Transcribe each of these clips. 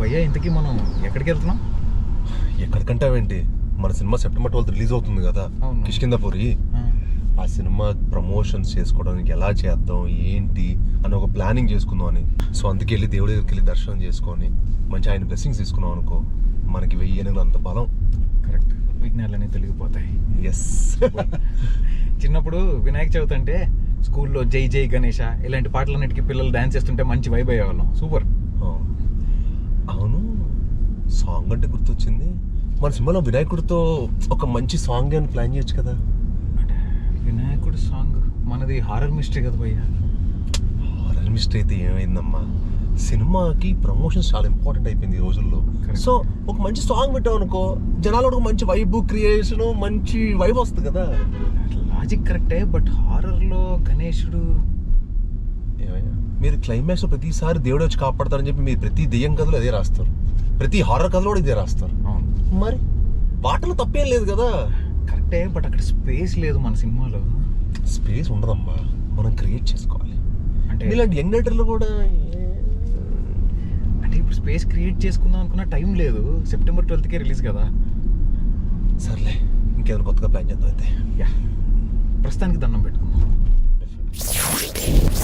భయ్యా ఇంతకీ మనం ఎక్కడికి వెళ్తున్నాం? ఎక్కడికంటావేంటి, మన సినిమా సెప్టెంబర్ 12 రిలీజ్ అవుతుంది కదా, కిష్కింధపురి. ఆ సినిమా ప్రమోషన్స్ చేసుకోవడానికి ఎలా చేద్దాం ఏంటి అని ఒక ప్లానింగ్ చేసుకుందాం అని. సో అందుకే వెళ్ళి దేవుడి దగ్గరికి వెళ్ళి దర్శనం చేసుకొని మంచి ఆయన బ్లెస్సింగ్స్ తీసుకున్నాం అనుకో, మనకి 1000 ఏనుగులు అంత బలం. కరెక్ట్, విఘ్నాలన్నీ తొలగిపోతాయి. ఎస్. చిన్నప్పుడు వినాయక చవితి అంటే స్కూల్లో జై జై గణేష ఇలాంటి పాటలన్నిటికీ పిల్లలు డాన్స్ చేస్తుంటే మంచి వైబ్ అయ్యేవాళ్ళం. సూపర్. అవును, సాంగ్ అంటే గుర్తొచ్చింది, మన సినిమాలో వినాయకుడితో ఒక మంచి సాంగ్ అని ప్లాన్ చేయొచ్చు కదా. వినాయకుడి సాంగ్ మనది హారర్ మిస్టరీ కదా భయ్యా. హారర్ మిస్టరీ అయితే ఏమైందమ్మా, సినిమాకి ప్రమోషన్స్ చాలా ఇంపార్టెంట్ అయిపోయింది ఈ రోజుల్లో. సో ఒక మంచి సాంగ్ పెట్టావు అనుకో, జనాలు ఒక మంచి వైబ్ క్రియేషన్, మంచి వైబ్ వస్తుంది కదా. లాజిక్ కరెక్టే, బట్ హారర్లో గణేశుడు ఏమయ్యా, మీరు క్లైమాక్స్ ప్రతిసారి దేవుడు వచ్చి కాపాడతారని చెప్పి మీరు ప్రతి దెయ్యం కథలో అదే రాస్తారు, ప్రతి హారర్ కథలో కూడా ఇదే రాస్తారు. అవును, మరి పాటలు తప్పేం లేదు కదా. కరెక్టే, బట్ అక్కడ స్పేస్ లేదు మన సినిమాలో. స్పేస్ ఉండదమ్మా, మనం క్రియేట్ చేసుకోవాలి. అంటే ఇలాంటి యంగ్ రైటర్లు కూడా అంటే ఇప్పుడు స్పేస్ క్రియేట్ చేసుకుందాం అనుకున్న టైం లేదు. సెప్టెంబర్ 12కే రిలీజ్ కదా. సర్లే, ఇంకేమైనా కొత్తగా ప్లాన్ చేద్దాం అయితే. యా, ప్రస్తుతానికి దండం పెట్టుకుందాం.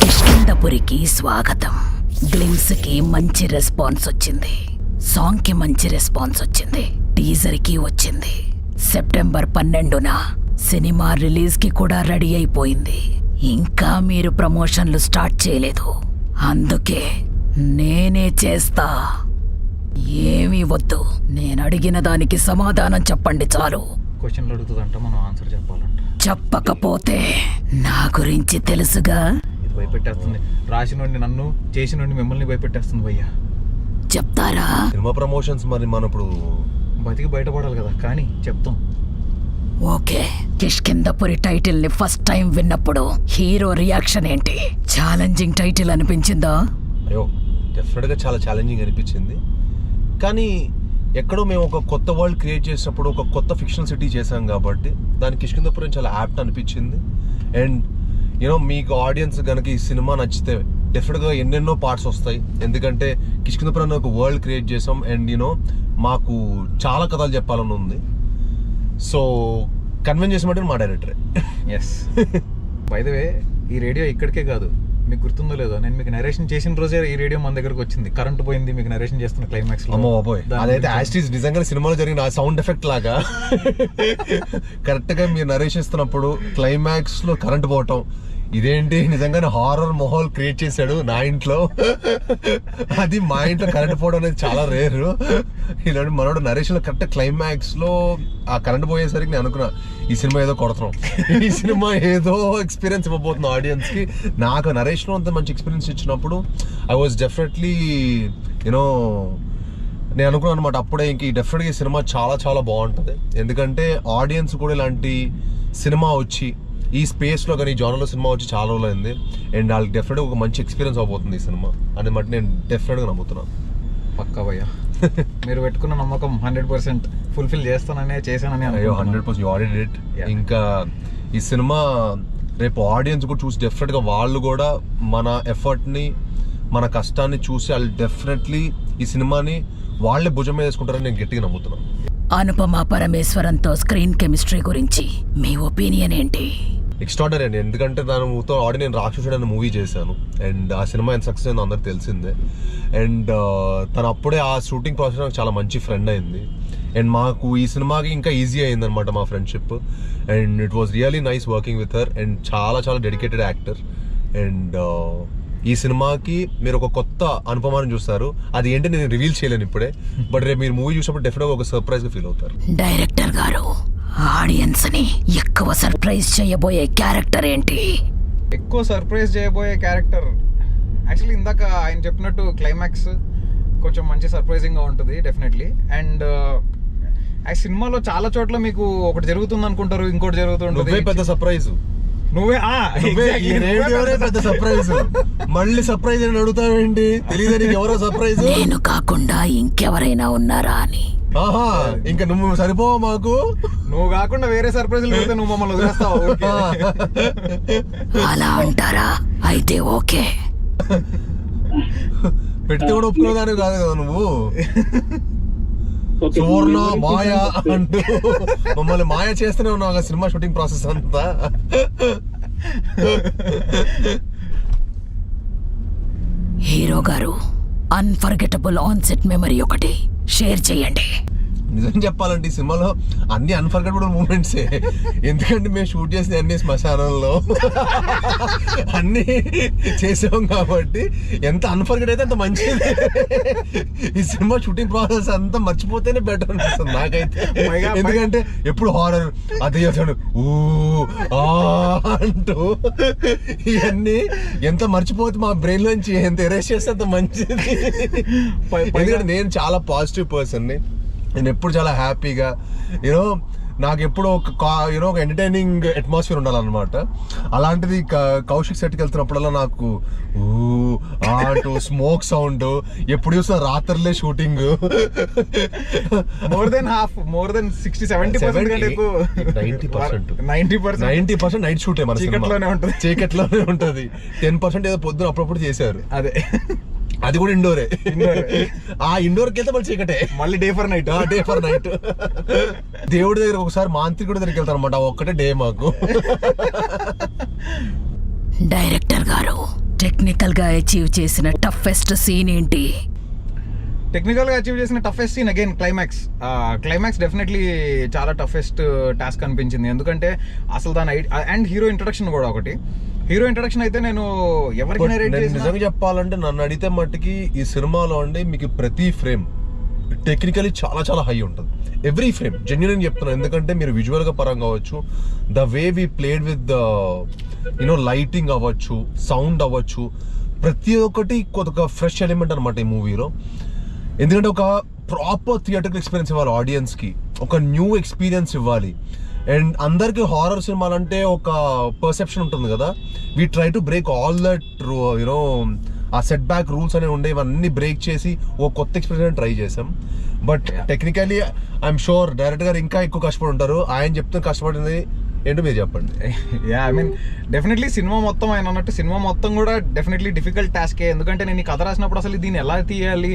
కిష్కింధపురికి స్వాగతం. గ్లిమ్స్ కి మంచి రెస్పాన్స్ వచ్చింది, సాంగ్ కి మంచి రెస్పాన్స్ వచ్చింది, టీజర్ కి వచ్చింది. సెప్టెంబర్ 12న సినిమా రిలీజ్ కి కూడా రెడీ అయిపోయింది. ఇంకా మీరు ప్రమోషన్లు స్టార్ట్ చేయలేదు, అందుకే నేనే చేస్తా. ఏమీ వద్దు, నేను అడిగిన దానికి సమాధానం చెప్పండి చాలు. క్వశ్చన్లు అడుగుతుందంట, మనం ఆన్సర్ చెప్పాలంట. చెప్పకపోతే నా గురించి తెలుసుగా. ఇది భయపెట్టేస్తుంది, రాసినోడిని నన్ను, చేసినోడిని మిమ్మల్ని భయపెట్టేస్తుంది భయ్యా. చెప్తారా? సినిమా ప్రమోషన్స్ మరి మనం ఇప్పుడు బతికి బయటపడాలి కదా, కానీ చెప్తాం. ఓకే, కిష్కింధపురి టైటిల్ ని ఫస్ట్ టైం విన్నప్పుడు హీరో రియాక్షన్ ఏంటి? ఛాలెంజింగ్ టైటిల్ అనిపించిందా? అయ్యో, డెఫినెట్గా చాలా ఛాలెంజింగ్ అనిపించింది. కానీ ఎక్కడో మేము ఒక కొత్త వరల్డ్ క్రియేట్ చేసినప్పుడు ఒక కొత్త ఫిక్షనల్ సిటీ చేసాం కాబట్టి దానికి కిష్కింధపురం చాలా యాప్ట్ అనిపించింది. అండ్ యూనో మీకు ఆడియన్స్ కనుక ఈ సినిమా నచ్చితే డెఫినెట్గా ఎన్నెన్నో పార్ట్స్ వస్తాయి. ఎందుకంటే కిష్కింధపురం ఒక వరల్డ్ క్రియేట్ చేసాం అండ్ యూనో మాకు చాలా కథలు చెప్పాలని ఉంది. సో కన్విన్స్ చేసినట్టు మా డైరెక్టరే. ఎస్. బై ద వే, ఈ రేడియో ఇక్కడికే కాదు, మీకు గుర్తుందో లేదో, నేను మీకు నరేషన్ చేసిన రోజే ఈ రేడియో మన దగ్గరకు వచ్చింది. కరెంట్ పోయింది మీకు నరేషన్ చేస్తున్న క్లైమాక్స్ లో. అమ్మో బాబోయ్, అదైతే యాస్టీస్ నిజంగా సినిమాలో జరిగిన సౌండ్ ఎఫెక్ట్ లాగా కరెక్ట్ గా మీరు నరేషన్ ఇస్తున్నప్పుడు క్లైమాక్స్ లో కరెంట్ పోవటం, ఇదేంటి నిజంగానే హారర్ మాహోల్ క్రియేట్ చేశాడు నా ఇంట్లో. అది మా ఇంట్లో కరెంట్ పోవడం అనేది చాలా రేరు. ఇలాంటి మనోడు నరేషన్ లో కరెక్ట్ క్లైమాక్స్ లో ఆ కరెంట్ పోయేసరికి నేను అనుకున్నా ఈ సినిమా ఏదో కొడుతున్నాం, ఈ సినిమా ఏదో ఎక్స్పీరియన్స్ ఇవ్వబోతుంది ఆడియన్స్ కి. నాకు నరేషన్ లో అంత మంచి ఎక్స్పీరియన్స్ ఇచ్చినప్పుడు ఐ వాజ్ డెఫినెట్లీ యూనో నేను అనుకున్నాను అనమాట అప్పుడే, ఇంక డెఫినెట్గా ఈ సినిమా చాలా చాలా బాగుంటుంది. ఎందుకంటే ఆడియన్స్ కూడా ఇలాంటి సినిమా వచ్చి ఈ స్పేస్లో కానీ ఈ జానర్లో సినిమా వచ్చి చాలా రోజులు అయింది. అండ్ వాళ్ళకి డెఫినెట్గా ఒక మంచి ఎక్స్పీరియన్స్ అవబోతుంది ఈ సినిమా అని బట్టి నేను డెఫినెట్గా నమ్ముతున్నాను. పక్కా భయ్యా, మీరు పెట్టుకున్న నమ్మకం 100% ఫుల్ఫిల్ చేస్తాననే చేశానని. అయ్యో 100% ఆడిట్ ఇట్. ఇంకా ఈ సినిమా రేపు ఆడియన్స్ కూడా చూసి డెఫినెట్గా వాళ్ళు కూడా మన ఎఫర్ట్ని మన కష్టాన్ని చూసి వాళ్ళు డెఫినెట్లీ ఈ సినిమాని వాళ్ళే భుజం మీద వేసుకుంటారని నేను గట్టిగా నమ్ముతున్నాను. అనుపమ పరమేశ్వరంతో స్క్రీన్ కెమిస్ట్రీ గురించి మీ ఒపీనియన్ ఏంటి? ఎక్స్ట్రాడనరీ అండి. ఎందుకంటే దానితో ఆల్రెడీ నేను రాక్షసుడు అనే మూవీ చేశాను అండ్ ఆ సినిమా ఎంత సక్సెస్ అయిందో అందరికి తెలిసిందే. అండ్ తను అప్పుడే ఆ షూటింగ్ ప్రాసెస్ నాకు చాలా మంచి ఫ్రెండ్ అయింది. అండ్ మాకు ఈ సినిమాకి ఇంకా ఈజీ అయింది అనమాట మా friendship. And it was really nice working with her. And చాలా చాలా డెడికేటెడ్ యాక్టర్. అండ్ ఈ సినిమాకి మీరు ఒక కొత్త అనుపమానం చూస్తారు, అది ఏంటి నేను రివీల్ చేయలేను ఇప్పుడే, బట్ రేపు మీరు మూవీ చూసినప్పుడు డెఫినెట్గా ఒక సర్ప్రైజ్ గా ఫీల్ అవుతారు. డైరెక్టర్ గారు, ఆడియన్స్ ని ఎక్కువ సర్ప్రైజ్ చేయబోయే క్యారెక్టర్ ఏంటి? ఎక్కువ సర్ప్రైజ్ చేయబోయే క్యారెక్టర్ యాక్చువల్లీ ఇందాక ఆయన చెప్పినట్టు క్లైమాక్స్ కొంచెం మంచి సర్ప్రైజింగ్ గా ఉంటుంది డెఫినెట్లీ. అండ్ ఆ సినిమాలో చాలా చోట్ల మీకు ఒకటి జరుగుతుంది అనుకుంటారు, ఇంకోటి జరుగుతుంటుంది. పెద్ద సర్ప్రైజ్ నువ్వే పెద్ద సర్ప్రైజ్. మళ్ళీ సర్ప్రైజ్ అని అడుగుతావేంటి? తెలియదు ఎవరో సర్ప్రైజ్. నేను కాకుండా ఇంకెవరైనా ఉన్నారా అని. ఆహా, ఇంకా నువ్వు సరిపోవా మాకు? నువ్వు కాకుండా వేరే సర్ప్రైజ్లు పెడితే నువ్వు మమ్మల్ని వదిలేస్తావు. అలా అంటారా? అయితే ఓకే. పెడితే కూడా ఒప్పుకునేదాని కాదు కదా నువ్వు. Okay, సువర్ణ ఎవరికి మాయ చూసాను? అంటూ మమ్మల్ని మాయ చేస్తూనే ఉన్నావు కదా సినిమా షూటింగ్ ప్రాసెస్ అంతా. హీరో గారు, అన్ఫర్గెటబుల్ ఆన్ సెట్ మెమరీ ఒకటి షేర్ చేయండి. నిజం చెప్పాలంటే ఈ సినిమాలో అన్ని అన్ఫర్గెటబుల్ మూమెంట్సే. ఎందుకంటే మేము షూట్ చేసిన అన్ని శ్మశానంలో అన్ని చేసాం కాబట్టి ఎంత అన్ఫర్గెట్ అయితే అంత మంచిది. ఈ సినిమా షూటింగ్ ప్రాసెస్ అంతా మర్చిపోతేనే బెటర్ అనిపిస్తుంది నాకైతే. ఎందుకంటే ఎప్పుడు హారర్ అదే అతడు అంటూ ఇవన్నీ ఎంత మర్చిపోతే మా బ్రెయిన్ నుంచి ఎంత ఎరేస్ చేస్తే అంత మంచిది. ఎందుకంటే నేను చాలా పాజిటివ్ పర్సన్ని. నేను ఎప్పుడు చాలా హ్యాపీగా యూనో నాకు ఎప్పుడు ఒక ఎంటర్టైనింగ్ అట్మాస్ఫియర్ ఉండాలన్నమాట. అలాంటిది కౌశిక్ సెట్కి వెళ్తున్నప్పుడల్లా నాకు అంటూ స్మోక్ సౌండ్, ఎప్పుడు చూసిన రాత్రులే షూటింగ్. మోర్ దెన్ 60-70% కంటే ఎక్కువ 90% నైట్ షూటే మన చీకట్లోనే ఉంటుంది. చీకట్లోనే ఉంటుంది. 10% ఏదో పొద్దున అప్పుడప్పుడు చేశారు. అదే, అది కూడా ఇండోరే. ఆ ఇండోర్కి వెళ్తే మళ్ళీ చీకటే, మళ్ళీ డే ఫర్ నైట్. దేవుడి దగ్గర ఒకసారి మాంత్రికుడి దగ్గరికి వెళ్తాను అనమాట. ఒక్కటే డే మాకు. డైరెక్టర్ గారు, టెక్నికల్ గా అచీవ్ చేసిన టఫెస్ట్ సీన్ ఏంటి? టెక్నికల్ గా అచీవ్ చేసిన toughest scene again climax definitely చాలా టఫెస్ట్ టాస్క్ అనిపించింది. ఎందుకంటే అసలు దాని అండ్ హీరో ఇంట్రొడక్షన్ కూడా ఒకటి. హీరో ఇంట్రొడక్షన్ అయితే నేను ఎవరికి narrate చేసినా- నిజంగా చెప్పాలంటే నన్ను అడిగితే మట్టుకి ఈ సినిమాలో అండి మీకు ప్రతి ఫ్రేమ్ టెక్నికలీ చాలా చాలా హై ఉంటుంది. ఎవ్రీ ఫ్రేమ్ జెన్యున్ చెప్తున్నాను. ఎందుకంటే మీరు విజువల్ గా పరంగా అవ్వచ్చు, the way we played with lighting అవ్వచ్చు, సౌండ్ అవ్వచ్చు, ప్రతి ఒక్కటి ఒక ఫ్రెష్ ఎలిమెంట్ అనమాట ఈ మూవీలో. ఎందుకంటే ఒక ప్రాపర్ థియేటర్కి ఎక్స్పీరియన్స్ ఇవ్వాలి ఆడియన్స్కి, ఒక న్యూ ఎక్స్పీరియన్స్ ఇవ్వాలి. అండ్ అందరికి హారర్ సినిమాలు అంటే ఒక పర్సెప్షన్ ఉంటుంది కదా. We try to break all that ఆ సెట్ బ్యాక్ రూల్స్ అనేవి ఉండే, ఇవన్నీ బ్రేక్ చేసి ఒక కొత్త ఎక్స్పీరియన్స్ ట్రై చేసాం. But technically I'm sure director గారు ఇంకా ఎక్కువ కష్టపడి ఉంటారు. ఆయన చెప్తే కష్టపడింది ఏంటో మీరు చెప్పండి. ఐ మీన్ డెఫినెట్లీ సినిమా మొత్తం ఆయన అన్నట్టు సినిమా మొత్తం కూడా డెఫినెట్లీ డిఫికల్ట్ టాస్కే. ఎందుకంటే నేను ఈ కథ రాసినప్పుడు అసలు దీన్ని ఎలా తీయాలి,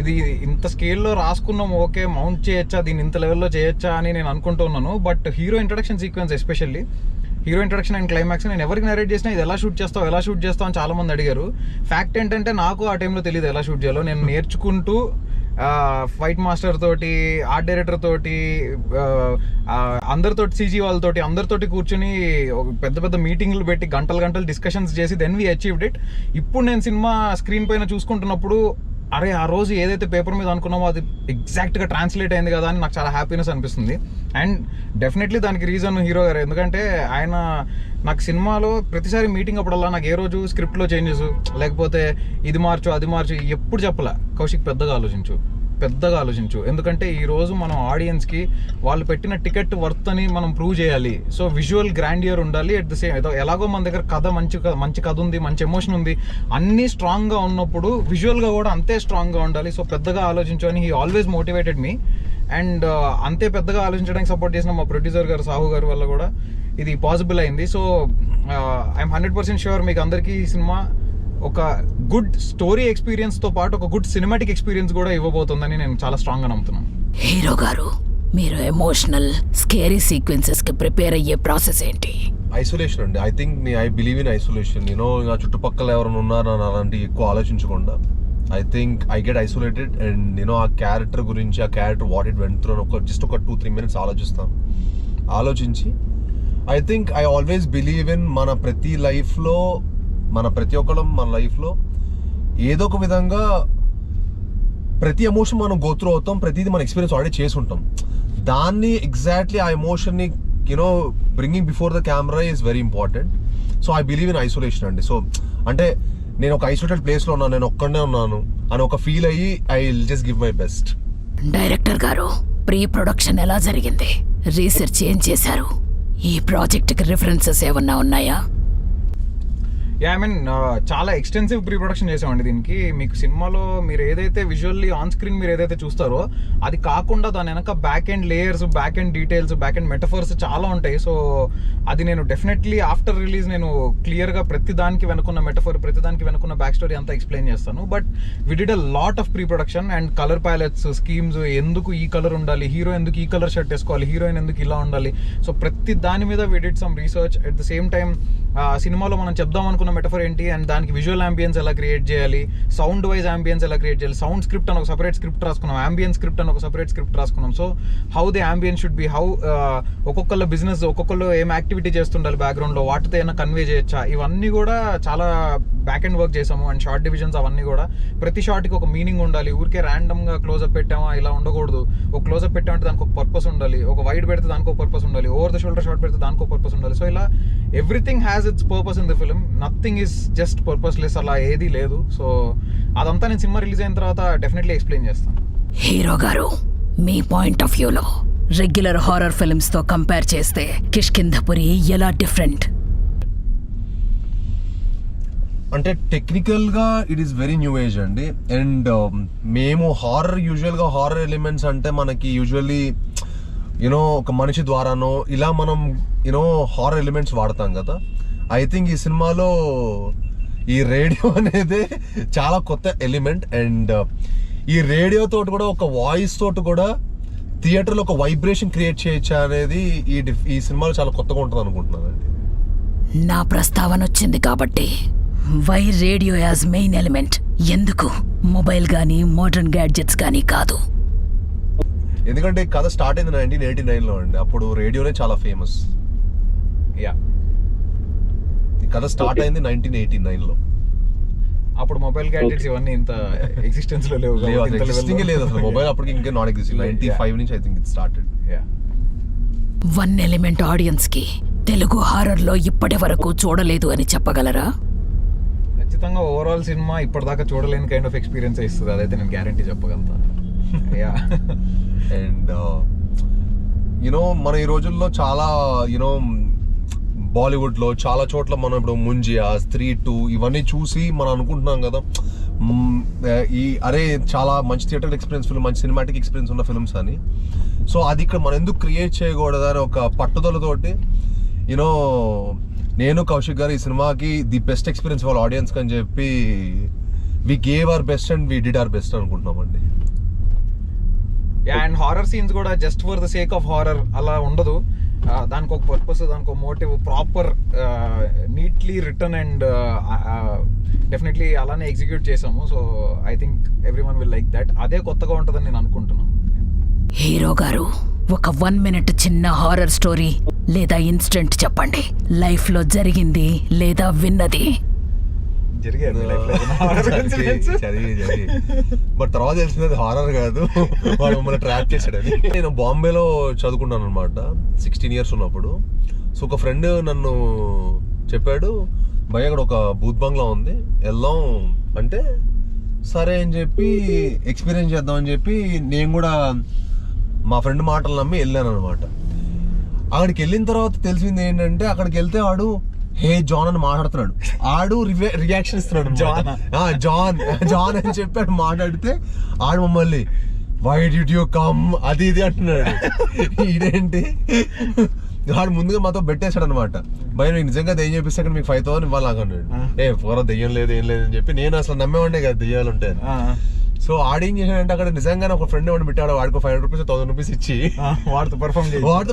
ఇది ఇంత స్కేల్లో రాసుకున్నాం, ఓకే మౌంట్ చేయొచ్చా, దీన్ని ఇంత లెవెల్లో చేయొచ్చా అని నేను అనుకుంటున్నాను. But hero introduction sequence, especially hero introduction and climax, నేను ఎవరికి నరేట్ చేసినా ఇది ఎలా షూట్ చేస్తావు అని చాలా మంది అడిగారు. ఫ్యాక్ట్ ఏంటంటే నాకు ఆ టైంలో తెలియదు ఎలా షూట్ చేయాలో. నేను నేర్చుకుంటూ ఫైట్ మాస్టర్ తోటి, ఆర్ట్ డైరెక్టర్ తోటి, అందరితోటి, సీజీ వాళ్ళతోటి, అందరితోటి కూర్చుని పెద్ద పెద్ద మీటింగ్లు పెట్టి గంటలు డిస్కషన్స్ చేసి దెన్ వీ అచీవ్డ్ ఇట్. ఇప్పుడు నేను సినిమా స్క్రీన్ పైన చూసుకుంటున్నప్పుడు అరే ఆ రోజు ఏదైతే పేపర్ మీద అనుకున్నామో అది ఎగ్జాక్ట్గా ట్రాన్స్లేట్ అయింది కదా అని నాకు చాలా హ్యాపీనెస్ అనిపిస్తుంది. అండ్ డెఫినెట్లీ దానికి రీజన్ హీరో గారు. ఎందుకంటే ఆయన నాకు సినిమాలో ప్రతిసారి మీటింగ్ అప్పుడల్లా నాకు ఏ రోజు స్క్రిప్ట్లో చేంజెస్ లేకపోతే ఇది మార్చు అది మార్చు ఎప్పుడు చెప్పలే, కౌశిక్ పెద్దగా ఆలోచించు. ఎందుకంటే ఈ రోజు మనం ఆడియన్స్కి వాళ్ళు పెట్టిన టికెట్ వర్త్ అని మనం ప్రూవ్ చేయాలి. సో విజువల్ గ్రాండియర్ ఉండాలి. అట్ ద సేమ్ ఎలాగో మన దగ్గర కథ మంచి కథ ఉంది, మంచి ఎమోషన్ ఉంది, అన్నీ స్ట్రాంగ్గా ఉన్నప్పుడు విజువల్గా కూడా అంతే స్ట్రాంగ్గా ఉండాలి. సో పెద్దగా ఆలోచించు అని he always motivated me. And అంతే పెద్దగా ఆలోచించడానికి సపోర్ట్ చేసిన మా ప్రొడ్యూసర్ గారు సాహు గారి వల్ల కూడా ఇది పాసిబుల్ అయింది. సో ఐఎమ్ 100% ష్యూర్ మీకు అందరికీ ఈ సినిమా ఒక గుడ్ స్టోరీ ఎక్స్పీరియన్స్ తో పాటు ఒక గుడ్ సినిమాటిక్ ఎక్స్పీరియన్స్ కూడా ఇవ్వబోతుందని నేను చాలా స్ట్రాంగ్ గా నమ్ముతున్నాను. హీరో గారు, మీరు ఎమోషనల్ స్కేరీ సీక్వెన్సెస్ కి ప్రిపేర్ అయ్యే ప్రాసెస్ ఏంటి? ఐసోలేషన్ అండి. I believe in isolation. నా చుట్టుపక్కల ఎవరైనా ఉన్నారని అలాంటి ఎక్కువ ఆలోచించకుండా I think I get isolated and ఆ క్యారెక్టర్ గురించి, ఆ character what it went through just ఒక 2-3 minutes ఆలోచించి I think I always believe in మన ప్రతి ఒక్కళ్ళం మన లైఫ్లో ఏదో ఒక విధంగా ప్రతి ఎమోషన్ మనం గోత్రూ అవుతాం, ప్రతిదీ మన ఎక్స్పీరియన్స్ ఆల్రెడీ చేసి ఉంటాం. దాన్ని ఎగ్జాక్ట్లీ ఆ ఎమోషన్ని bringing before the camera is very important. So I believe in isolation అండి. సో అంటే నేను ఒక ఐసోలేటెడ్ ప్లేస్లో ఉన్నాను, నేను ఒక్కడనే ఉన్నాను అని ఒక ఫీల్ అయ్యి I will just give my best. Director గారు, ప్రీ ప్రొడక్షన్ ఎలా జరిగింది? రీసెర్చ్ ఏం చేశారు? ఈ ప్రాజెక్ట్కి రిఫరెన్సెస్ ఏమన్నా ఉన్నాయా? ఐ మీన్ చాలా ఎక్స్టెన్సివ్ ప్రీ ప్రొడక్షన్ చేసామండి దీనికి. మీకు సినిమాలో మీరు ఏదైతే విజువల్లీ ఆన్ స్క్రీన్ మీరు ఏదైతే చూస్తారో అది కాకుండా దాని వెనక back end layers, back end details, back end metaphors చాలా ఉంటాయి. సో అది నేను డెఫినెట్లీ ఆఫ్టర్ రిలీజ్ నేను క్లియర్గా ప్రతి దానికి వెనుకున్న మెటఫర్, ప్రతి దానికి వెనుకున్న బ్యాక్ స్టోరీ అంతా ఎక్స్ప్లెయిన్ చేస్తాను. But we did a lot of pre production and colour palettes, schemes, ఎందుకు ఈ కలర్ ఉండాలి, హీరో ఎందుకు ఈ కలర్ షర్ట్ వేసుకోవాలి, హీరోయిన్ ఎందుకు ఇలా ఉండాలి. సో ప్రతి దాని మీద we did some research. At the same time సినిమాలో మనం చెప్దాం అనుకున్న మెటఫర్ ఏంటి అండ్ దానికి విజువల్ అంబియన్స్ ఎలా క్రియేట్ చేయాలి, సౌండ్ వైజ్ అంబియన్స్ ఎలా క్రియేట్ చేయాలి, సౌండ్ స్క్రిప్ట్ అని ఒక సపరేట్ స్క్రిప్ట్ రాసుకున్నాం, అంబియన్స్ స్క్రిప్ట్ అని ఒక సపరేట్ స్క్రిప్ట్ రాసుకున్నాం. So how the ambience should be, how ఒక్కొక్కళ్ళ బిజినెస్, ఒక్కొక్కళ్ళు ఏం యాక్టివిటీ చేస్తుండాలి బ్యాక్గ్రౌండ్లో, వాటితో ఏమైనా కన్వే చేయొచ్చా, ఇవన్నీ కూడా చాలా బ్యాక్ అండ్ వర్క్ చేసాము. అండ్ షార్ట్ డివిజన్స్ అవన్నీ కూడా ప్రతి షార్ట్కి ఒక మీనింగ్ ఉండాలి. ఊరికే ర్యాండమ్గా క్లోజ్అప్ పెట్టామా ఇలా ఉండకూడదు. ఒక క్లోజ్అప్ పెట్టామంటే దానికి ఒక పర్పస్ ఉండాలి, ఒక వైడ్ పెడితే దానికి ఒక పర్పస్ ఉండాలి, ఓవర్ ద షోల్డర్ షార్ట్ పెడితే దానికి ఒక పర్పస్ ఉండాలి. సో ఇలా everything has its purpose in the film. Nothing is just purposeless, అలా ఏది లేదు. సో అదంతా నేను సినిమా రిలీజ్ అయిన తర్వాత డెఫినెట్లీ ఎక్స్ప్లెయిన్ చేస్తాను. హీరో గారు, మీ పాయింట్ ఆఫ్ వ్యూలో రెగ్యులర్ హారర్ ఫిల్మ్స్ తో కంపేర్ చేస్తే కిష్కింధపురి ఎలా డిఫరెంట్? అంటే టెక్నికల్ గా it is very new age అండి. అండ్ మేము యూజువల్ గా హారర్ ఎలిమెంట్స్ అంటే మనకి యూజువల్లీ యూనో ఒక మనిషి ద్వారానో ఇలా మనం యూనో హారర్ ఎలిమెంట్స్ వాడతాం కదా. ఐ థింక్ ఈ సినిమాలో ఈ రేడియో అనేది చాలా కొత్త ఎలిమెంట్. అండ్ ఈ రేడియో తోటి కూడా ఒక వాయిస్ తోటి కూడా థియేటర్లో ఒక వైబ్రేషన్ క్రియేట్ చేయొచ్చా అనేది ఈ సినిమాలో చాలా కొత్తగా ఉంటుంది అనుకుంటున్నానండి. నా ప్రస్తావన వచ్చింది కాబట్టి why radio as main element, ఎందుకు మొబైల్ గానీ మోడర్న్ గ్యాడ్జెట్స్ గానీ కాదు? ఎందుకంటే కథ స్టార్ట్ అయింది 1989లో అండి. అప్పుడు రేడియోనే చాలా ఫేమస్. యా, ఈ కథ స్టార్ట్ అయింది 1989లో. అప్పుడు మొబైల్ గ్యాడ్జెట్స్ ఇవన్నీ ఇంత ఎగ్జిస్టెన్స్ లో లేవు, ఎగ్జిస్టింగ్ లేదు అసలు. మొబైల్ అప్పటికి ఇంకా నాట్ ఎగ్జిస్టింగ్. 95 నుంచి I think it started. One element audience కి తెలుగు హారర్ లో ఇప్పటి వరకు చూడలేదు అని చెప్పగలరా? ఖచ్చితంగా ఓవరాల్ సినిమా ఇప్పటిదాకా చూడలేని కైండ్ ఆఫ్ ఎక్స్పీరియన్స్ ఇస్తుంది, అదైతే నేను గ్యారంటీ చెప్పగలుగుతాను. అండ్ యునో మన ఈ రోజుల్లో చాలా యునో బాలీవుడ్లో చాలా చోట్ల మనం ఇప్పుడు ముంజియా, స్త్రీ 2 ఇవన్నీ చూసి మనం అనుకుంటున్నాం కదా అరే చాలా మంచి థియేటర్ ఎక్స్పీరియన్స్ ఫిల్మ్, మంచి సినిమాటిక్ ఎక్స్పీరియన్స్ ఉన్న ఫిల్మ్స్ అని. సో అది ఇక్కడ మనం ఎందుకు క్రియేట్ చేయకూడదు అని ఒక పట్టుదలతోటి యూనో నేను కౌశిక్ గారు ఈ సినిమాకి ది బెస్ట్ ఎక్స్పీరియన్స్ వాళ్ళ ఆడియన్స్ అని చెప్పి we gave our best and we did our best అనుకుంటున్నామండి. అండ్ హారర్ సీన్స్ కూడా just for the sake of horror అలా ఉండదు. దానికి ఒక పర్పస్, దానికి ఒక motive, proper neatly written and definitely అలానే ఎగ్జిక్యూట్ చేసాము. So I think everyone will like that. అదే కొత్తగా ఉంటుందని నేను అనుకుంటున్నాను. హీరో గారు, ఒక 1 minute చిన్న హారర్ స్టోరీ లేదా ఇన్సిడెంట్ చెప్పండి. లైఫ్ లో జరిగింది లేదా విన్నది. బట్ తర్వాత తెలిసింది హారర్ కాదు, వాడు మమ్మల్ని ట్రాప్ చేశాడని. నేను బాంబేలో చదువుకున్నాను అనమాట 16 years ఉన్నప్పుడు. సో ఒక ఫ్రెండ్ నన్ను చెప్పాడు, భయ అక్కడ ఒక బూత్ బంగ్లా ఉంది వెళ్దాం అంటే, సరే అని చెప్పి ఎక్స్పీరియన్స్ చేద్దాం అని చెప్పి నేను కూడా మా ఫ్రెండ్ మాటలు నమ్మి వెళ్ళాను అనమాట. అక్కడికి వెళ్ళిన తర్వాత తెలిసింది ఏంటంటే, అక్కడికి వెళ్తే వాడు హే జాన్ అని మాట్లాడుతున్నాడు. ఆడు రియాక్షన్ ఇస్తున్నాడు, జాన్ అని చెప్పి మాట్లాడితే ఆడు మమ్మల్ని వై డిడ్ యూ కమ్ అది ఇది అంటున్నాడు. ఇదేంటి వాడు ముందుగా మాతో పెట్టేశాడు అనమాట. భయ నీకు నిజంగా దెయ్యం చేపిస్తే అక్కడ మీకు 5,000 ఇవ్వాలి అన్నాడు. పూర దెయ్యం లేదు ఏం లేదు అని చెప్పి నేను అసలు నమ్మేవాడే కదా దెయ్యాలు ఉంటే. సో ఆడేం చేశాడంటే అక్కడ నిజంగానే ఒక ఫ్రెండ్ ఎవరు పెట్టాడు, వాడికి 500 rupees 1,000 rupees ఇచ్చి వాడితో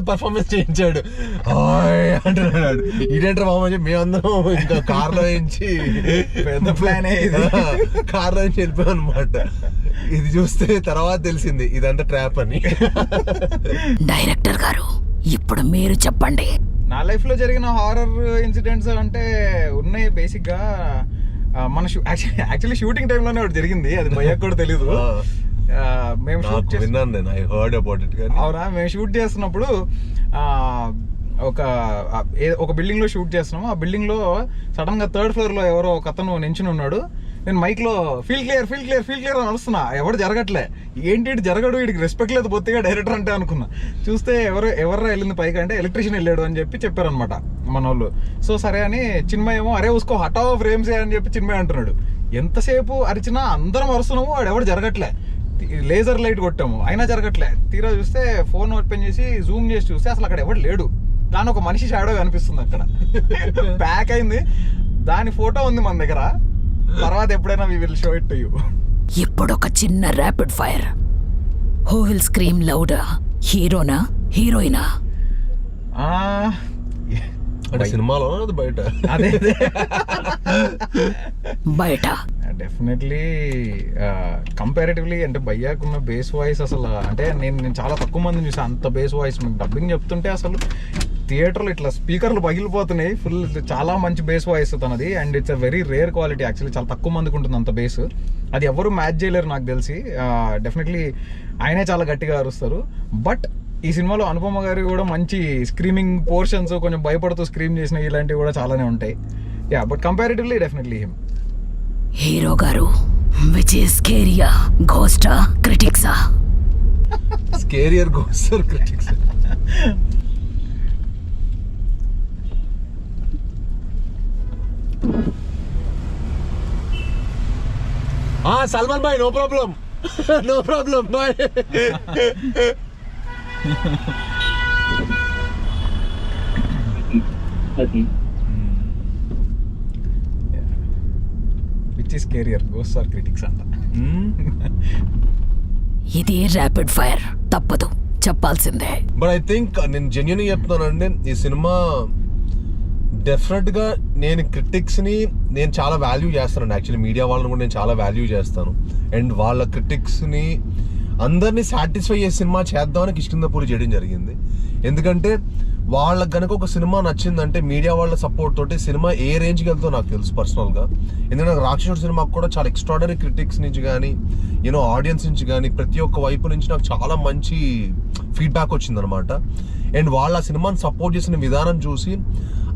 పర్ఫార్మెన్స్ చేయించాడు. అంటున్నాడు ఇదేంటారు మామ చెప్పి మేమందరం ఇంకా కార్లో నుంచి కార్లో నుంచి వెళ్ళిపోయాం అనమాట. ఇది చూస్తే తర్వాత తెలిసింది ఇదంతా ట్రాప్ అని. డైరెక్టర్ గారు, ఇప్పుడు మీరు చెప్పండి. నా లైఫ్ లో జరిగిన హారర్ ఇన్సిడెంట్స్ అంటే ఉన్నాయి. బేసిక్ గా మన యాక్చువల్లీ షూటింగ్ టైంలోనే ఒకటి జరిగింది, అది భయ్యకు కూడా తెలీదు. మేము అవునా, మేము షూట్ చేస్తున్నప్పుడు ఒక బిల్డింగ్ లో షూట్ చేస్తున్నాము. ఆ బిల్డింగ్ లో సడన్ గా 3rd floor లో ఎవరో ఒక అతను నించుని ఉన్నాడు. నేను మైక్ లో ఫీల్ క్లియర్ అని అరుస్తున్నా, ఎవరు జరగట్లే. ఏంటి జరగడు, వీడికి రెస్పెక్ట్ లేదు బొత్తిగా డైరెక్టర్ అంటే అనుకున్నా. చూస్తే ఎవరు వెళ్ళింది పైకి అంటే ఎలక్ట్రీషియన్ వెళ్ళాడు అని చెప్పి చెప్పారనమాట మన వాళ్ళు. సో సరే అని చిన్మయ్ ఏమో అరే ఉసుకో హటావో ఫ్రేమ్సే అని చెప్పి చిన్మయ్ అంటున్నాడు. ఎంతసేపు అరిచినా అందరం అరుస్తున్నాము, వాడు ఎవరు జరగట్లే. లేజర్ లైట్ కొట్టాము అయినా జరగట్లే. తీరా చూస్తే ఫోన్ ఓపెన్ చేసి జూమ్ చేసి చూస్తే అసలు అక్కడ ఎవరు లేడు, కానీ ఒక మనిషి షాడో కనిపిస్తుంది అక్కడ. ప్యాక్ అయింది, దాని ఫోటో ఉంది మన దగ్గర. తర్వాత ఎప్పుడైనా we will show it to you. ఇప్పుడు ఒక చిన్న rapid fire. Who will scream louder, హీరోనా హీరోయినా? అంటే సినిమాలో బయట అదే బయట డెఫినెట్లీ కంపారిటివ్లీ అంటే భయ్యాకున్న బేస్ వాయిస్ అసలు అంటే నేను చాలా తక్కువ మందిని చూసాను అంత బేస్ వాయిస్. మీకు డబ్బింగ్ చెప్తుంటే అసలు థియేటర్లో ఇట్లా స్పీకర్లు పగిలిపోతున్నాయి. ఫుల్ చాలా మంచి బేస్ వాయిస్ తనది. And it's a very rare quality actually. చాలా తక్కువ మందికి ఉంటుంది అంత బేస్. అది ఎవరు మ్యాచ్ చేయలేరు నాకు తెలిసి. డెఫినెట్లీ ఆయనే చాలా గట్టిగా అరుస్తారు. బట్ ఈ సినిమాలో అనుపమ గారు కూడా మంచి స్క్రీమింగ్ పోర్షన్స్, కొంచెం భయపడుతూ స్క్రీమ్ చేసిన ఇలాంటివి కూడా చాలానే ఉంటాయి. Yeah but comparatively definitely him. Hero గారు విచ్ ఈస్ స్కేరియా, ఘోస్టా, క్రిటిక్సా? Scarier ghost or critics. Salman bhai, no problem, no problem bhai. Which is scarier ghost or critics అంట. ఇది ర్యాపిడ్ ఫైర్, తప్పదు చెప్పాల్సిందే. బట్ ఐ థింక్ నేను జెన్యున్ చెప్తున్నానండి, ఈ సినిమా డెఫినెట్ గా నేను క్రిటిక్స్ ని నేను చాలా వాల్యూ చేస్తానండి. యాక్చువల్లీ మీడియా వాళ్ళని కూడా నేను చాలా వాల్యూ చేస్తాను. అండ్ వాళ్ళ క్రిటిక్స్ ని అందరినీ సాటిస్ఫై చేసే సినిమా చేద్దామని కిష్కింధపురి చేయడం జరిగింది. ఎందుకంటే వాళ్ళకి కనుక ఒక సినిమా నచ్చిందంటే మీడియా వాళ్ళ సపోర్ట్ తోటి సినిమా ఏ రేంజ్కి వెళ్తుందో నాకు తెలుసు పర్సనల్గా. ఎందుకంటే నాకు రాక్షసుడు సినిమాకు కూడా చాలా ఎక్స్ట్రాడనరీ క్రిటిక్స్ నుంచి కానీ ఆడియన్స్ నుంచి కానీ ప్రతి ఒక్క వైపు నుంచి నాకు చాలా మంచి ఫీడ్బ్యాక్ వచ్చిందనమాట. అండ్ వాళ్ళ ఆ సినిమాని సపోర్ట్ చేసిన విధానం చూసి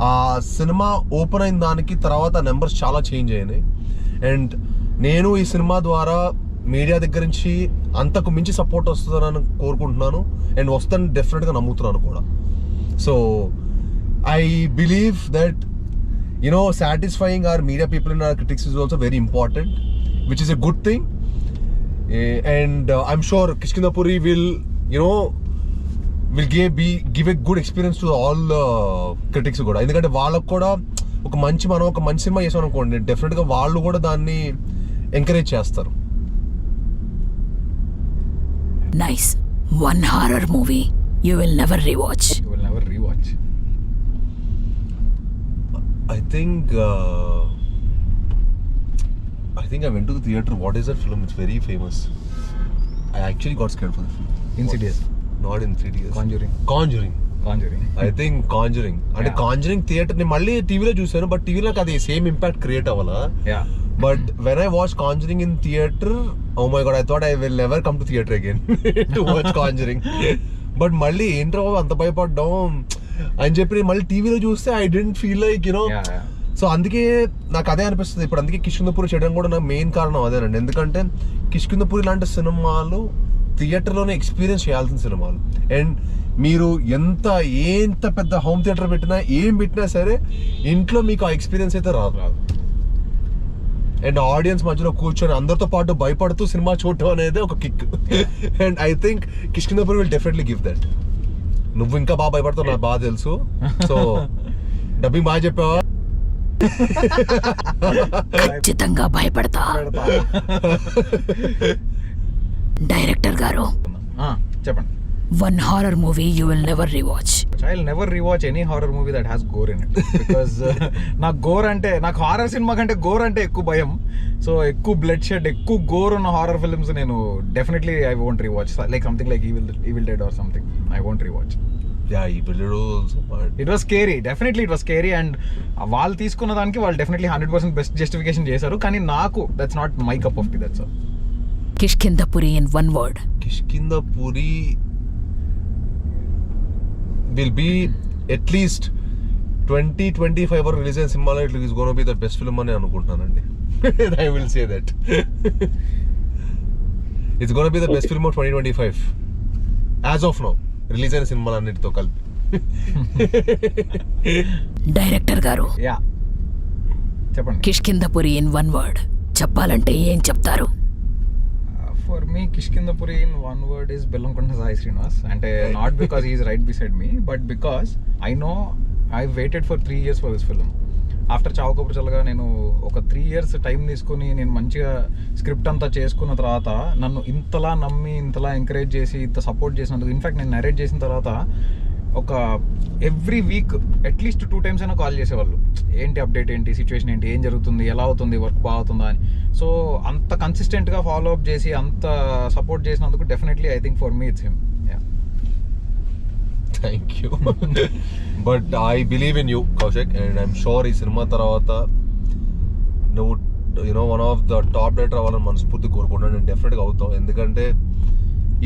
ఆ సినిమా ఓపెన్ అయిన దానికి తర్వాత నెంబర్స్ చాలా చేంజ్ అయినాయి. అండ్ నేను ఈ సినిమా ద్వారా మీడియా దగ్గర నుంచి అంతకు మించి సపోర్ట్ వస్తుందని కోరుకుంటున్నాను. అండ్ వస్తుందని డెఫినెట్గా నమ్ముతున్నాను కూడా. So I believe that satisfying our media people and our critics is also very important, which is a good thing. And I'm sure Kishkinthapuri will give a good experience to all critics కూడా. ఎందుకంటే వాళ్ళకు కూడా మనం ఒక మంచి cinema చేసాం అనుకోండి, డెఫినెట్గా వాళ్ళు కూడా దాన్ని ఎంకరేజ్ చేస్తారు. Nice. One horror movie you will never rewatch. I think I went to the theater. What is that film? It's very famous. I actually got scared for the film. Insidious. Not in 3D. Conjuring. I think Conjuring. అంటే Conjuring theatre నేను మళ్ళీ టీవీలో చూసాను, but టీవీలో అది same impact create అవ్వాలా. But when I watch Conjuring in theater, oh my god, I thought I will never come to theater again to watch Conjuring. But మళ్ళీ ఏంట్రో అంత భయపడ్డాం అని చెప్పి మళ్ళీ టీవీలో చూస్తే I didn't feel like so అందుకే నాకు అదే అనిపిస్తుంది ఇప్పుడు. అందుకే కిష్కింధపురి చేయడం కూడా నాకు మెయిన్ కారణం అదేనండి. ఎందుకంటే కిష్కింధపురి లాంటి సినిమాలు థియేటర్లోనే ఎక్స్పీరియన్స్ చేయాల్సిన సినిమాలు. అండ్ మీరు ఎంత పెద్ద హోమ్ థియేటర్ పెట్టినా ఏం పెట్టినా సరే ఇంట్లో మీకు ఆ ఎక్స్పీరియన్స్ అయితే రాదు. అండ్ ఆడియన్స్ మధ్యలో కూర్చొని అందరితో పాటు భయపడుతూ సినిమా చూడటం అనేది ఒక kick. And I think Kishkindhapuri will definitely give that. నువ్వు ఇంకా బాగా భయపడతావు నాకు బాగా తెలుసు. సో డబ్బింగ్ బాగా చెప్పావా? ఖచ్చితంగా భయపడతా. డైరెక్టర్ గారు చెప్పండి. One horror movie you will never rewatch. I will never rewatch any horror movie that has gore in it. Because నాకు హారర్ సినిమా కంటే గోర్ అంటే ఎక్కువ భయం. సో ఎక్కువ బ్లడ్ షెడ్, ఎక్కువ గోర్ ఉన్న హారర్ ఫిల్మ్స్ నేను definitely I won't rewatch. Like something like evil dead or something I won't rewatch. It was scary, definitely it was scary. And వాళ్ళు తీసుకున్న దానికి వాళ్ళు డెఫినెట్లీ 100% బెస్ట్ జస్టిఫికేషన్ చేశారు. కానీ నాకు that's not my cup of tea. That's all. Kishkindhapuri in one word. Kishkindhapuri will be at least 20-25 వరకు release అయిన సినిమాలో it is gonna be the best film అని అనుకుంటున్నానండి. I will say that. It's gonna be the best film of 2025 as of now release అయిన సినిమాలన్నిటితో కలిపి. Director గారు, yeah చెప్పండి. కిష్కింధపురి ఇన్ వన్ వర్డ్ చెప్పాలంటే ఏం చెప్తారు? For me Kishkindhapuri in one word is Bellamkonda Sai Srinivas. అంటే not because is right beside me, but because I know I waited for 3 years for this film. After Chaavu Kaburu చల్లగా నేను ఒక 3 years టైం తీసుకుని నేను మంచిగా స్క్రిప్ట్ అంతా చేసుకున్న తర్వాత నన్ను ఇంతలా నమ్మి ఇంతలా ఎంకరేజ్ చేసి ఇంత సపోర్ట్ చేసినందుకు, ఇన్ఫాక్ట్ నేను నరేట్ చేసిన తర్వాత ఒక ఎవ్రీ వీక్ అట్లీస్ట్ 2 times అయినా కాల్ చేసేవాళ్ళు, ఏంటి అప్డేట్, ఏంటి సిచ్యువేషన్, ఏంటి ఏం జరుగుతుంది, ఎలా అవుతుంది, వర్క్ బాగుతుందా అని. సో అంత కన్సిస్టెంట్గా ఫాలో అప్ చేసి అంత సపోర్ట్ చేసినందుకు definitely I think for me it's him. Thank you. But I believe in you Kaushik, and I'm sure ఈ సినిమా తర్వాత నువ్వు one of the top writer అవ్వాలని మనస్ఫూర్తి కోరుకుంటున్నాను. నేను డెఫినెట్గా అవుతావు, ఎందుకంటే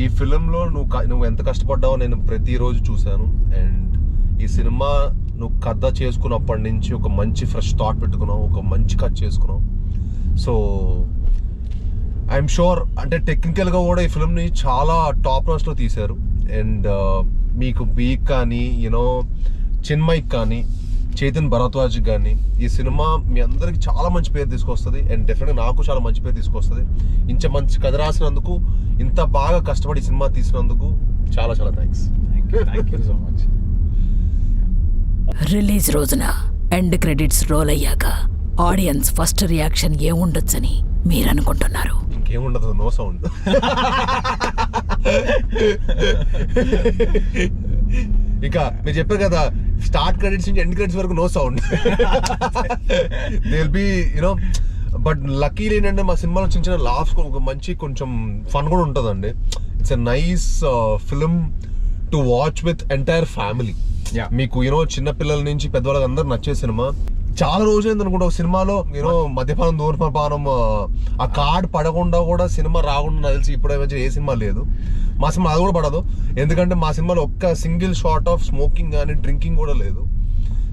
ఈ ఫిలింలో నువ్వు ఎంత కష్టపడ్డావో నేను ప్రతిరోజు చూశాను. అండ్ ఈ సినిమా నువ్వు కథ చేసుకున్నప్పటి నుంచి ఒక మంచి ఫ్రెష్ థాట్ పెట్టుకున్నావు, ఒక మంచి కథ చేసుకున్నావు. సో ఐఎమ్ షూర్, అంటే టెక్నికల్గా కూడా ఈ ఫిల్మ్ని చాలా టాప్ నాచ్లో తీశారు. అండ్ మీకు బీక్ కానీ చిన్మయ్కి కానీ చైతన్ భరద్వాజ్ కానీ ఈ సినిమా మీ అందరికి చాలా మంచి పేరు తీసుకొస్తుంది. అండ్ డెఫినెట్గా నాకు చాలా మంచి పేరు తీసుకొస్తుంది. ఇంత మంచి కథ రాసినందుకు, ఇంత బాగా కష్టపడి సినిమా తీసినందుకు చాలా చాలా thanks. Thank you so much. Release రోజున ఎండ్ క్రెడిట్స్ రోల్ అయ్యాక ఆడియన్స్ ఫస్ట్ రియాక్షన్ ఏముండొచ్చని మీరు అనుకుంటున్నారు? ఇంకేముండదు, నో సౌండ్. ఇంకా మీరు చెప్పారు కదా, స్టార్ట్ క్రెడిట్స్ నుంచి ఎండ్ క్రెడిట్స్ వరకు no sound. They will be but luckily ఏంటంటే మా సినిమాలో చిన్న చిన్న లాఫ్స్, ఒక మంచి కొంచెం ఫన్ కూడా ఉంటుందండి. It's a nice film to watch with entire family. మీకు చిన్న పిల్లల నుంచి పెద్దవాళ్ళకి అందరు నచ్చే సినిమా. చాలా రోజులైంది అనుకుంటా ఒక సినిమాలో మద్యపానం ధూమపానం ఆ కార్డ్ పడకుండా కూడా సినిమా రాకుండా తెలిసి ఇప్పుడు ఏ సినిమా లేదు. మా సినిమా అది కూడా పడదు, ఎందుకంటే మా సినిమాలో ఒక్క సింగిల్ షాట్ ఆఫ్ స్మోకింగ్ కానీ డ్రింకింగ్ కూడా లేదు.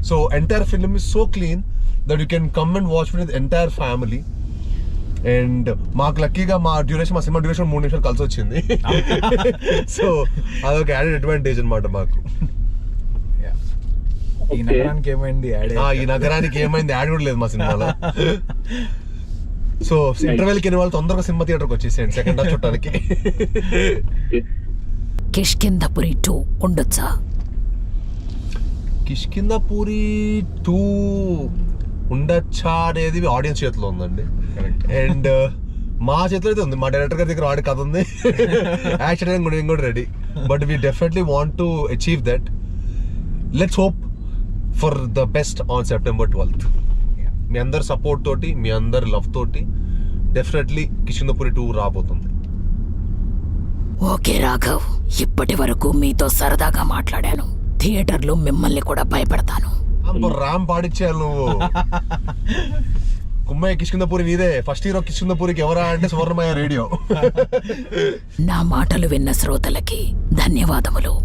So entire film is so clean that you can come and watch with entire family. And మాకు లక్కీగా మా సినిమా డ్యూరేషన్ 3 నిమిషాలు కలిసి వచ్చింది. సో అదొక యాడెడ్ అడ్వాంటేజ్ అనమాట మాకు. ఈ నగరానికి ఏమైంది యాడ్ కూడా లేదు మా సినిమాలో. సో ఇంటర్వెల్ కి వాళ్ళు తొందరగా సినిమా థియేటర్కి వచ్చేసేయండి సెకండ్ హాఫ్ చూడటానికి. కిష్కింధపురి 2 ఉండొచ్చా? కిష్కింధపురి 2 ఉండొచ్చా అనేది ఆడియన్స్ చేతిలో ఉందండి. అండ్ మా చేతిలో అయితే ఉంది, మా డైరెక్టర్ గారి దగ్గర ఆడే కథ ఉంది, యాక్షన్ కూడా ready. But we definitely want to achieve that. Let's hope for the best on September 12th. మీ అందరి సపోర్ట్ తోటి, మీ అందరి లవ్ తోటి డెఫినెట్లీ కిష్కింధపురి 2 రాబోతుంది. ఓకే రాఘవ్, ఇప్పటి వరకు మీతో సరదాగా మాట్లాడాను. థియేటర్లో మిమ్మల్ని కూడా భయపెడతాను. రామ్ పాడిచ్చారు నువ్వు. కుమ్మయ్య కిష్కింధపురి నీదే. ఫస్ట్ హీరో కిష్కింధపురికి ఎవరా అంటే సువర్ణమయ్య రేడియో. నా మాటలు విన్న శ్రోతలకి ధన్యవాదములు.